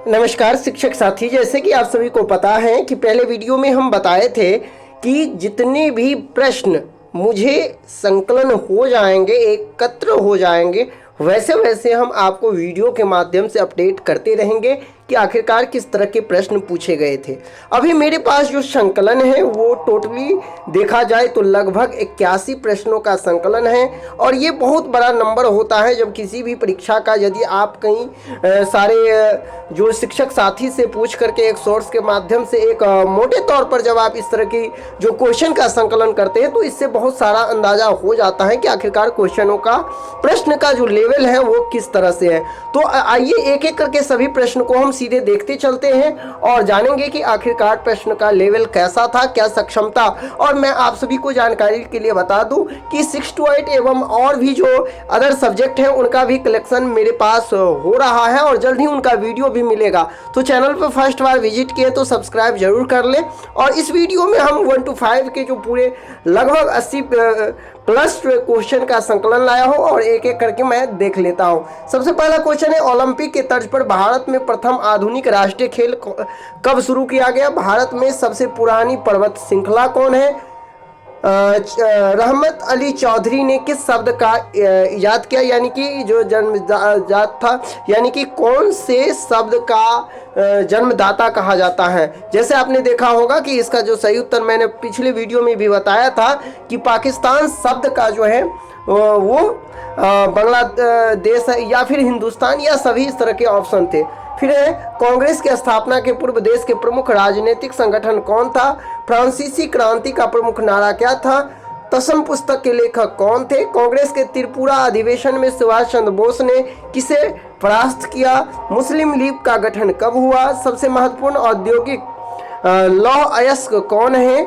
नमस्कार शिक्षक साथी, जैसे कि आप सभी को पता है कि पहले वीडियो में हम बताए थे कि जितने भी प्रश्न मुझे संकलन हो जाएंगे, एकत्र हो जाएंगे, वैसे वैसे हम आपको वीडियो के माध्यम से अपडेट करते रहेंगे कि आखिरकार किस तरह के प्रश्न पूछे गए थे। अभी मेरे पास जो संकलन है वो टोटली देखा जाए तो लगभग 81 प्रश्नों का संकलन है और ये बहुत बड़ा नंबर होता है जब किसी भी परीक्षा का, यदि आप कहीं सारे जो शिक्षक साथी से पूछ करके एक सोर्स के माध्यम से एक मोटे तौर पर जब आप इस तरह की जो क्वेश्चन का संकलन करते हैं तो इससे बहुत सारा अंदाजा हो जाता है कि आखिरकार क्वेश्चनों का, प्रश्न का जो लेवल है वो किस तरह से है। तो आइए एक एक करके सभी प्रश्न को हम सीधे देखते चलते हैं और जानेंगे कि आखिरकार प्रश्न का लेवल कैसा था, क्या सक्षमता। और मैं आप सभी को जानकारी के लिए बता दूं कि 6 to 8 एवं और भी जो अदर सब्जेक्ट हैं उनका भी कलेक्शन मेरे पास हो रहा है और जल्द ही उनका वीडियो भी मिलेगा। तो चैनल पर फर्स्ट बार विजिट किए तो सब्सक्राइब जरूर कर लें। और इस वीडियो में हम 1 to 5 के जो पूरे लगभग 80 प्लस क्वेश्चन का संकलन लाया हूं और एक एक करके मैं देख लेता हूं। सबसे पहला क्वेश्चन है, ओलंपिक के तर्ज पर भारत में प्रथम आधुनिक राष्ट्रीय खेल कब शुरू किया गया? भारत में सबसे पुरानी पर्वत श्रृंखला कौन है? रहमत अली चौधरी ने किस शब्द का इजाद किया, यानी कि जो जन्मजात था, यानी कि कौन से शब्द का जन्मदाता कहा जाता है? जैसे आपने देखा होगा कि इसका जो सही उत्तर मैंने पिछले वीडियो में भी बताया था कि पाकिस्तान शब्द का जो है वो बांग्लादेश या फिर हिंदुस्तान या सभी इस तरह के ऑप्शन थे। फिर है, कांग्रेस की स्थापना के पूर्व देश के प्रमुख राजनीतिक संगठन कौन था? फ्रांसीसी क्रांति का प्रमुख नारा क्या था? तसम पुस्तक के लेखक कौन थे? कांग्रेस के त्रिपुरा अधिवेशन में सुभाष चंद्र बोस ने किसे परास्त किया? मुस्लिम लीग का गठन कब हुआ? सबसे महत्वपूर्ण औद्योगिक लौह अयस्क कौन है?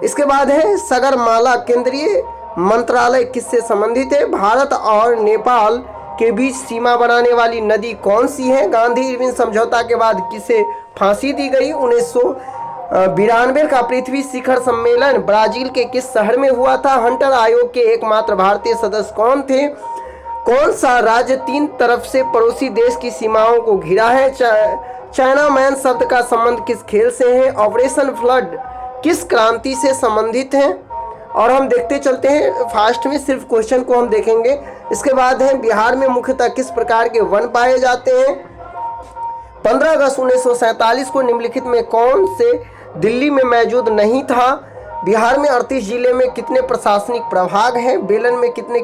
इसके बाद है, सगरमाला केंद्रीय मंत्रालय किससे संबंधित है? भारत और नेपाल के बीच सीमा बनाने वाली नदी कौन सी है? गांधी इरविन समझौता के बाद किसे फांसी दी गई? 1992 का पृथ्वी शिखर सम्मेलन ब्राजील के किस शहर में हुआ था? हंटर आयोग के एकमात्र भारतीय सदस्य कौन थे? कौन सा राज्य 3 तरफ से पड़ोसी देश की सीमाओं को घिरा है? चाइना मैन शब्द का संबंध किस खेल से है? ऑपरेशन फ्लड किस क्रांति से संबंधित है? और हम देखते चलते हैं, फास्ट में सिर्फ क्वेश्चन को हम देखेंगे। इसके बाद है, बिहार में मुख्यतः किस प्रकार के वन पाए जाते हैं? 15 अगस्त 1947 को निम्नलिखित में कौन से दिल्ली में मौजूद नहीं था? बिहार में 38 जिले में कितने प्रशासनिक प्रभाग हैं? बेलन में कितने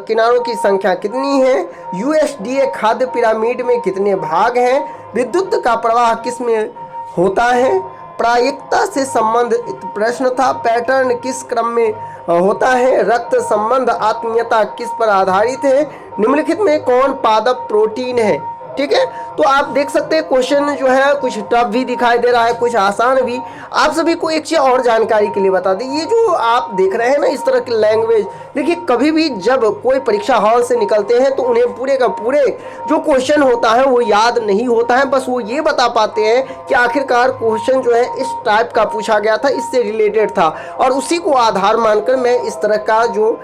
किनारों की संख्या कितनी है? यूएसडीए खाद्य पिरामिड में कितने भाग हैं? विद्युत का प्रवाह किस में होता है? प्रायिकता से संबंधित प्रश्न था। पैटर्न किस क्रम में होता है? रक्त संबंध आत्मीयता किस पर आधारित है? निम्नलिखित में कौन पादप प्रोटीन है? ठीक है, तो आप देख सकते हैं क्वेश्चन जो है कुछ टफ भी दिखाई दे रहा है, कुछ आसान भी। आप सभी को एक चीज और जानकारी के लिए बता दें, ये जो आप देख रहे हैं ना इस तरह की लैंग्वेज, देखिए कभी भी जब कोई परीक्षा हॉल से निकलते हैं तो उन्हें पूरे का पूरे जो क्वेश्चन होता है वो याद नहीं होता है, बस वो ये बता पाते हैं कि आखिरकार क्वेश्चन जो है इस टाइप का पूछा गया था, इससे रिलेटेड था, और उसी को आधार मानकर मैं इस तरह का जो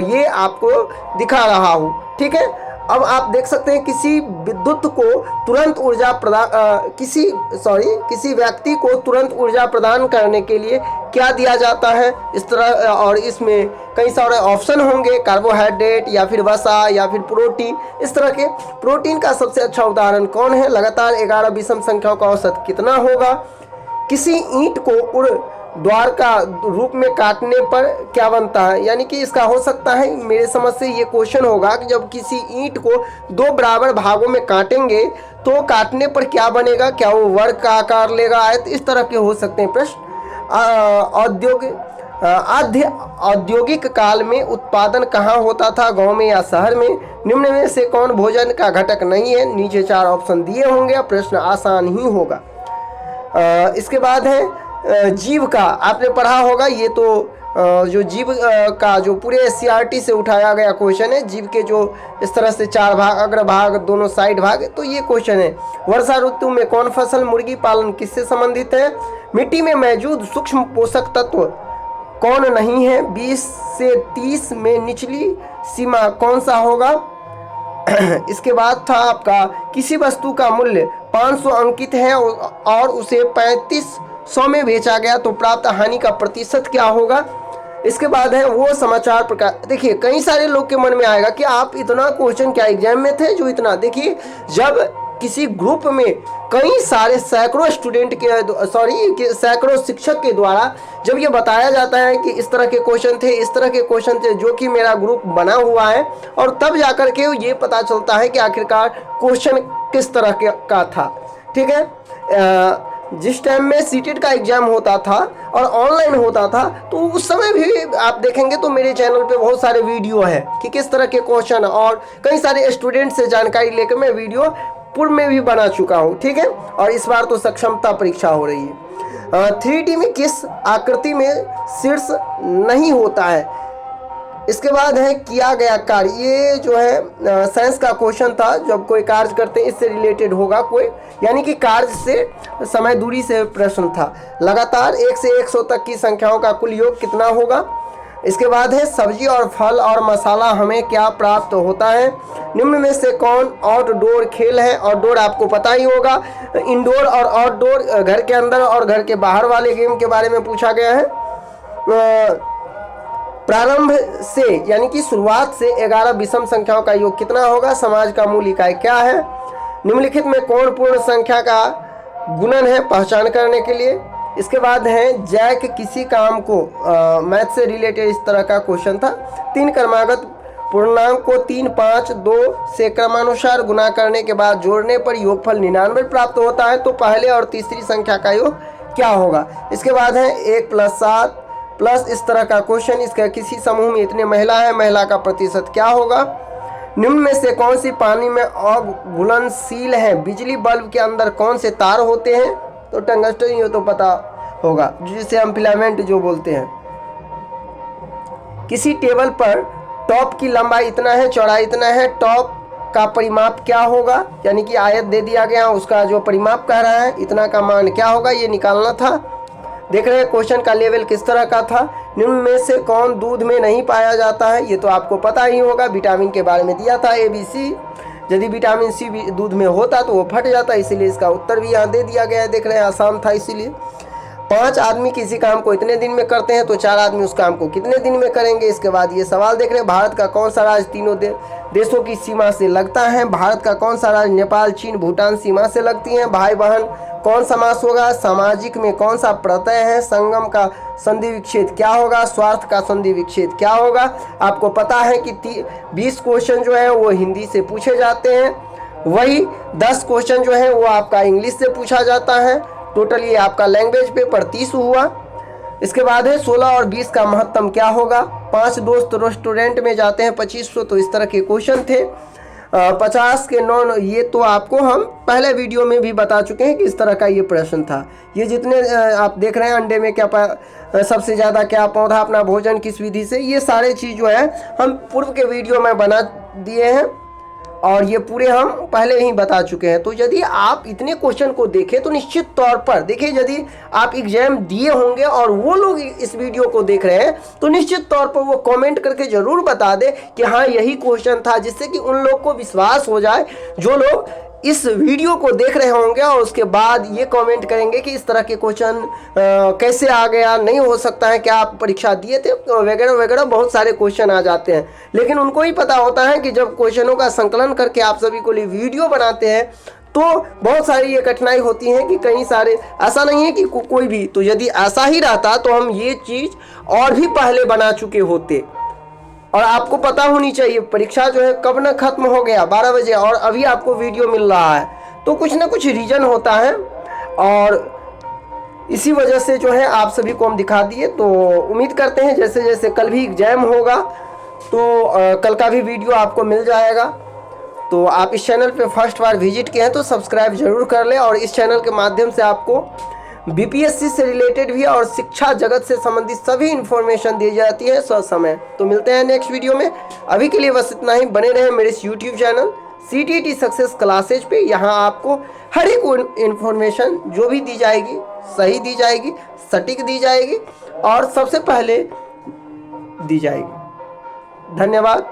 ये आपको दिखा रहा हूँ। ठीक है, अब आप देख सकते हैं किसी विद्युत को तुरंत ऊर्जा प्रदान किसी व्यक्ति को तुरंत ऊर्जा प्रदान करने के लिए क्या दिया जाता है इस तरह, और इसमें कई सारे ऑप्शन होंगे, कार्बोहाइड्रेट या फिर वसा या फिर प्रोटीन, इस तरह के। प्रोटीन का सबसे अच्छा उदाहरण कौन है? लगातार 11 विषम संख्याओं का औसत कितना होगा? किसी ईंट को द्वार का रूप में काटने पर क्या बनता है? यानी कि इसका हो सकता है, मेरे समझ से ये क्वेश्चन होगा कि जब किसी ईंट को 2 बराबर भागों में काटेंगे तो काटने पर क्या बनेगा? क्या वो वर्ग का आकार लेगा? तो इस तरह के हो सकते हैं प्रश्न। औद्योगिक काल में उत्पादन कहाँ होता था? गांव में या शहर में? निम्न में से कौन भोजन का घटक नहीं है? नीचे 4 ऑप्शन दिए होंगे, प्रश्न आसान ही होगा। इसके बाद है, जीव का आपने पढ़ा होगा, ये तो जो जीव का जो पूरे एससीईआरटी से उठाया गया क्वेश्चन है। जीव के जो इस तरह से 4 भाग, अग्रभाग, दोनों साइड भाग, तो ये क्वेश्चन है। वर्षा ऋतु में कौन फसल? मुर्गी पालन किससे संबंधित है? मिट्टी में मौजूद सूक्ष्म पोषक तत्व कौन नहीं है? 20 से 30 में निचली सीमा कौन सा होगा? इसके बाद था आपका किसी वस्तु का मूल्य 500 अंकित है और उसे 3500 में बेचा गया तो प्राप्त हानि का प्रतिशत क्या होगा। इसके बाद है वो समाचार प्रकार। देखिए कई सारे लोग के मन में आएगा कि आप इतना क्वेश्चन क्या एग्जाम में थे जो इतना। देखिए जब किसी ग्रुप में कई सारे सैकड़ों स्टूडेंट के सैकड़ों शिक्षक के द्वारा जब ये बताया जाता है कि इस तरह के क्वेश्चन थे, इस तरह के क्वेश्चन थे, जो कि मेरा ग्रुप बना हुआ है, और तब जाकर के ये पता चलता है कि आखिरकार क्वेश्चन किस तरह का था। ठीक है, जिस टाइम में सीटेट का एग्जाम होता था और ऑनलाइन होता था तो उस समय भी आप देखेंगे तो मेरे चैनल पे बहुत सारे वीडियो है कि किस तरह के क्वेश्चन और कई सारे स्टूडेंट से जानकारी लेकर मैं वीडियो पूर्व में भी बना चुका हूँ। ठीक है, और इस बार तो सक्षमता परीक्षा हो रही है। 3D में किस आकृति में शीर्ष नहीं होता है। इसके बाद है किया गया कार्य। ये जो है साइंस का क्वेश्चन था, जब कोई कार्य करते हैं इससे रिलेटेड होगा कोई, यानी कि कार्य से समय दूरी से प्रश्न था। लगातार 1 से 100 तक की संख्याओं का कुल योग कितना होगा। इसके बाद है सब्जी और फल और मसाला हमें क्या प्राप्त होता है। निम्न में से कौन आउटडोर खेल है। आउटडोर आपको पता ही होगा, इंडोर और आउटडोर घर के अंदर और घर के बाहर वाले गेम के बारे में पूछा गया है। प्रारंभ से यानी कि शुरुआत से 11 विषम संख्याओं का योग कितना होगा। समाज का मूल इकाई क्या है। निम्नलिखित में कौन पूर्ण संख्या का गुणन है पहचान करने के लिए। इसके बाद है जैक किसी काम को मैथ से रिलेटेड इस तरह का क्वेश्चन था। 3 क्रमागत पूर्णांक को 3, 5, 2 से क्रमानुसार गुना करने के बाद जोड़ने पर योगफल 99 प्राप्त होता है तो पहले और तीसरी संख्या का योग क्या होगा। इसके बाद है 1 + 7 प्लस इस तरह का क्वेश्चन। इसका किसी समूह में इतने महिला है, महिला का प्रतिशत क्या होगा। निम्न में से कौन सी पानी में अघुलनशील है। बिजली बल्ब के अंदर कौन से तार होते हैं तो टंगस्टन, ये तो पता होगा, जिसे हम फिलामेंट जो बोलते हैं। किसी टेबल पर टॉप की लंबाई इतना है, चौड़ाई इतना है, टॉप का परिमाप क्या होगा, यानी कि आयत दे दिया गया, उसका जो परिमाप कह रहा है इतना का मान क्या होगा, ये निकालना था। देख रहे हैं क्वेश्चन का लेवल किस तरह का था। निम्न में से कौन दूध में नहीं पाया जाता है, ये तो आपको पता ही होगा, विटामिन के बारे में दिया था ABC। यदि विटामिन C भी दूध में होता तो वो फट जाता, इसीलिए इसका उत्तर भी यहाँ दे दिया गया है। देख रहे हैं आसान था इसीलिए। 5 आदमी किसी काम को इतने दिन में करते हैं तो 4 आदमी उस काम को कितने दिन में करेंगे। इसके बाद ये सवाल देख रहे हैं, भारत का कौन सा राज्य तीनों देशों की सीमा से लगता है। भारत का कौन सा राज्य नेपाल, चीन, भूटान सीमा से लगती हैं। भाई बहन कौन समास होगा। सामाजिक में कौन सा प्रत्यय है। संगम का संधि विच्छेद क्या होगा। स्वार्थ का संधि विच्छेद क्या होगा। आपको पता है कि 20 क्वेश्चन जो है वो हिंदी से पूछे जाते हैं, वही 10 क्वेश्चन जो है वो आपका इंग्लिश से पूछा जाता है। टोटल ये आपका लैंग्वेज पेपर 30 हुआ। इसके बाद है 16 और 20 का महत्तम क्या होगा। 5 दोस्त रेस्टोरेंट में जाते हैं 2500, तो इस तरह के क्वेश्चन थे। 50 के 9, ये तो आपको हम पहले वीडियो में भी बता चुके हैं कि इस तरह का ये प्रश्न था। ये जितने आप देख रहे हैं अंडे में क्या सबसे ज़्यादा क्या पौधा अपना भोजन किस विधि से, ये सारे चीज़ जो है हम पूर्व के वीडियो में बना दिए हैं और ये पूरे हम पहले ही बता चुके हैं। तो यदि आप इतने क्वेश्चन को देखें तो निश्चित तौर पर देखिए, यदि आप एग्जाम दिए होंगे और वो लोग इस वीडियो को देख रहे हैं तो निश्चित तौर पर वो कमेंट करके ज़रूर बता दें कि हाँ यही क्वेश्चन था, जिससे कि उन लोग को विश्वास हो जाए जो लोग इस वीडियो को देख रहे होंगे और उसके बाद ये कमेंट करेंगे कि इस तरह के क्वेश्चन कैसे आ गया, नहीं हो सकता है, क्या आप परीक्षा दिए थे, वगैरह वगैरह बहुत सारे क्वेश्चन आ जाते हैं। लेकिन उनको ही पता होता है कि जब क्वेश्चनों का संकलन करके आप सभी को लिए वीडियो बनाते हैं तो बहुत सारी ये कठिनाई होती है कि कई सारे, ऐसा नहीं है कि कोई भी, तो यदि ऐसा ही रहता तो हम ये चीज़ और भी पहले बना चुके होते। और आपको पता होनी चाहिए परीक्षा जो है कब ना खत्म हो गया 12 बजे और अभी आपको वीडियो मिल रहा है, तो कुछ ना कुछ रीजन होता है और इसी वजह से जो है आप सभी को हम दिखा दिए। तो उम्मीद करते हैं जैसे जैसे कल भी एग्जाम होगा तो कल का भी वीडियो आपको मिल जाएगा। तो आप इस चैनल पे फर्स्ट बार विजिट किए हैं तो सब्सक्राइब जरूर कर लें और इस चैनल के माध्यम से आपको BPSC से रिलेटेड भी और शिक्षा जगत से संबंधित सभी इन्फॉर्मेशन दी जाती है समय। तो मिलते हैं नेक्स्ट वीडियो में, अभी के लिए बस इतना ही। बने रहें मेरे इस YouTube channel CTET success classes पे। यहाँ आपको हर एक इन्फॉर्मेशन जो भी दी जाएगी सही दी जाएगी, सटीक दी जाएगी और सबसे पहले दी जाएगी। धन्यवाद।